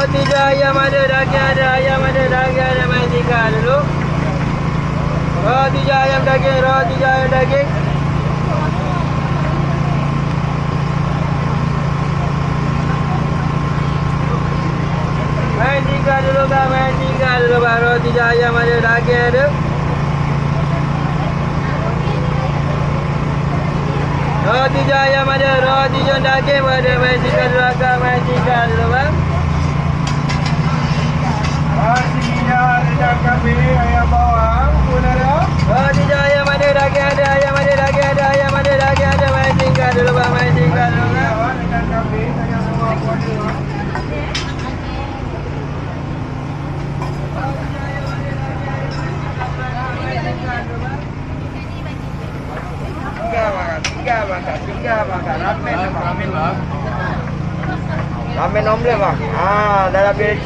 Roti ayam ada, daging ada, ayam ada, daging ada. Main 3 dulu. Roti ayam daging, roti ayam daging. Main 3 dulu bang, main 3 dulu bang. Roti ayam ada, daging ada. Roti ayam ada, roti daging ada. Main 3 dulu bang, main 3 dulu bang. Ada kami ayam bawang pun ada. Roti ayam ada, daging ada, ayam ada, daging ada, ayam ada, daging ada. Main 3 dulu bang, main 3 dulu bang. Dengan kami ayam semua pun ada. Tiga makan. Ramen bang. Ramen omelette bang. Dalam bilik